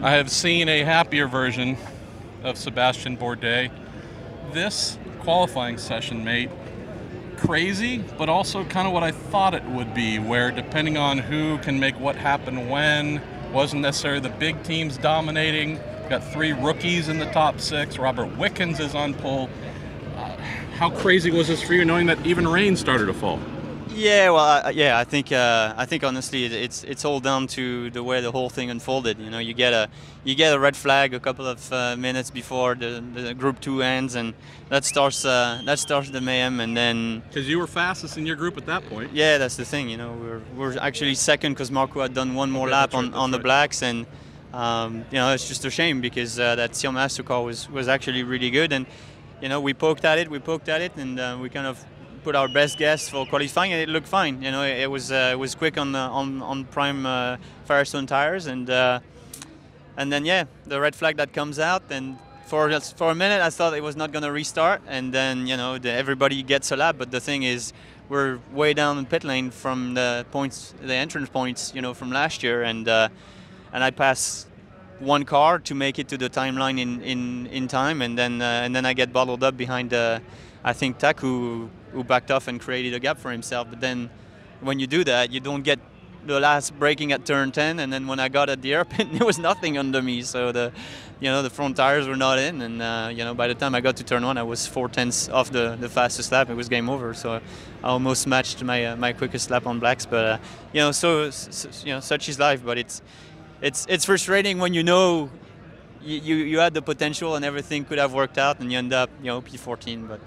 I have seen a happier version of Sebastien Bourdais. This qualifying session, mate, crazy, but also kind of what I thought it would be, where depending on who can make what happen when, wasn't necessarily the big teams dominating. Got 3 rookies in the top 6. Robert Wickens is on pole. How crazy was this for you, knowing that even rain started to fall? Yeah, well, yeah, I think honestly, it's all down to the way the whole thing unfolded. You know, you get a red flag a couple of minutes before the Group 2 ends, and that starts the mayhem, and then. Because you were fastest in your group at that point. Yeah, that's the thing. You know, we're actually second because Marco had done one more lap on the blacks, and you know, it's just a shame because that Seal Master car was actually really good, and you know, we poked at it, and we kind of put our best guess for qualifying, and it looked fine. You know, it was quick on prime Firestone tires, and then yeah, the red flag that comes out, and for a minute I thought it was not going to restart, and then you know everybody gets a lap. But the thing is, we're way down in pit lane from the entrance points, you know, from last year, and I passed one car to make it to the timeline in time, and then I get bottled up behind I think Taku, who backed off and created a gap for himself. But then when you do that, you don't get the last braking at turn 10, and then when I got at the airpin, there was nothing under me, so the front tires were not in, and you know, by the time I got to turn 1, I was 4/10 off the fastest lap. It was game over, so I almost matched my quickest lap on blacks. But you know, so you know, such is life. But it's frustrating when you know you had the potential and everything could have worked out, and you end up, you know, P14. But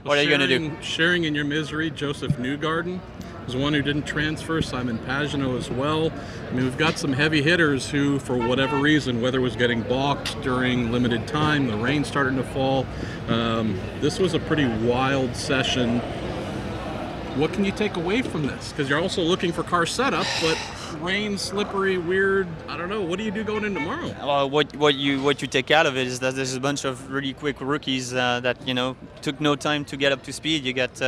what are you going to do? Sharing in your misery, Joseph Newgarden is one who didn't transfer, Simon Pagenaud as well. I mean, we've got some heavy hitters who, for whatever reason, whether it was getting balked during limited time, the rain starting to fall, this was a pretty wild session. What can you take away from this? Because you're also looking for car setup, but rain, slippery, weird, I don't know. What do you do going in tomorrow? Well, what you take out of it is that there's a bunch of really quick rookies that, you know, took no time to get up to speed. You got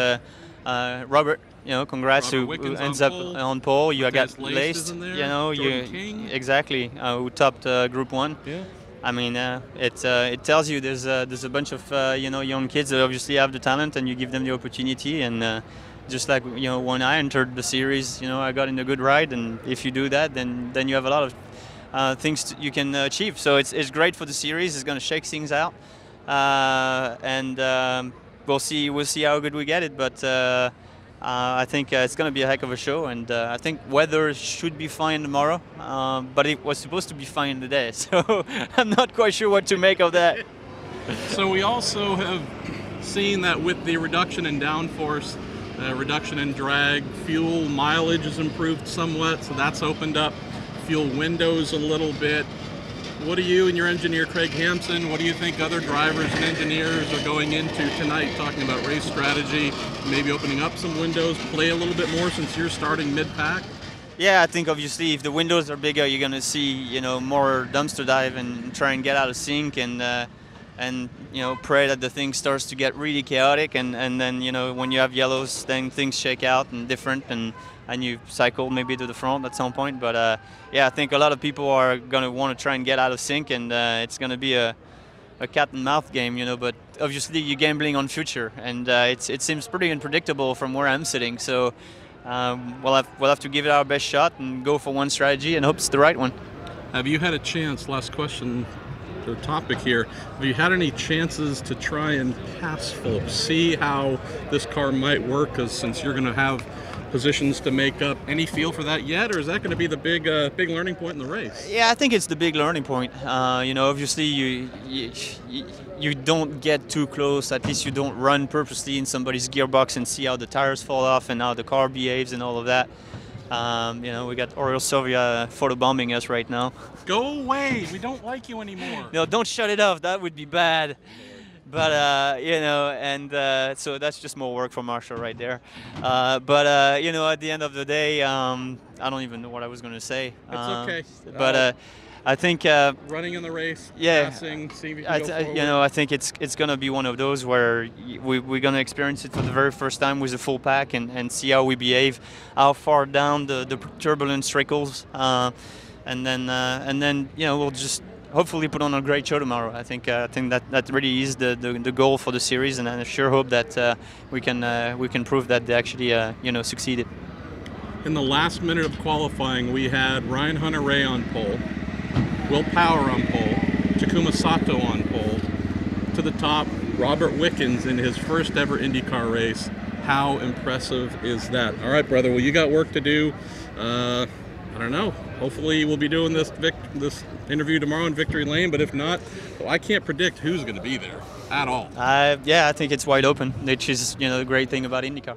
Robert, you know, congrats, who ends up on pole. You got Laced, you know, exactly, who topped Group 1. Yeah. I mean, it tells you there's a bunch of you know, young kids that obviously have the talent, and you give them the opportunity. And just like, you know, when I entered the series, you know, I got in a good ride, and if you do that, then you have a lot of things you can achieve. So it's great for the series. It's going to shake things out, and we'll see how good we get it. But I think it's going to be a heck of a show, and I think weather should be fine tomorrow. But it was supposed to be fine today, so I'm not quite sure what to make of that. So we also have seen that with the reduction in downforce, reduction in drag, fuel mileage has improved somewhat, so that's opened up fuel windows a little bit. What do you and your engineer Craig Hampson, what do you think other drivers and engineers are going into tonight, talking about race strategy, maybe opening up some windows, play a little bit more since you're starting mid-pack? Yeah, I think obviously if the windows are bigger, you're going to see, you know, more dumpster dive and try and get out of sync, and you know, pray that the thing starts to get really chaotic, and then, you know, when you have yellows, then things shake out and different, and you cycle maybe to the front at some point. But yeah, I think a lot of people are going to want to try and get out of sync, and it's going to be a cat and mouse game, you know. But obviously you're gambling on future, and it seems pretty unpredictable from where I'm sitting. So we'll have to give it our best shot and go for one strategy and hope it's the right one. Have you had a chance, last question, the topic here, have you had any chances to try and pass Philip, see how this car might work? Because since you're going to have positions to make up, any feel for that yet, or is that going to be the big learning point in the race? Yeah, I think it's the big learning point. You know, obviously you don't get too close. At least you don't run purposely in somebody's gearbox and see how the tires fall off and how the car behaves and all of that. You know, we got Oriol Sylvia photobombing us right now. Go away! We don't like you anymore. No, don't shut it off. That would be bad. But you know, and so that's just more work for Marshall right there. But you know, at the end of the day, I don't even know what I was going to say. It's okay. But I think running in the race, yeah, passing, seeing if you can go forward. You know, I think it's going to be one of those where we're going to experience it for the very first time with a full pack, and see how we behave, how far down the turbulence trickles. and then we'll just hopefully put on a great show tomorrow. I think that really is the goal for the series, and I sure hope that we can prove that they actually succeeded. In the last minute of qualifying, we had Ryan Hunter-Reay on pole, Will Power on pole, Takuma Sato on pole. To the top, Robert Wickens in his first ever IndyCar race. How impressive is that? All right, brother. Well, you got work to do. I don't know. Hopefully, we'll be doing this interview tomorrow in Victory Lane. But if not, I can't predict who's going to be there at all. Yeah, I think it's wide open, which is the great thing about IndyCar.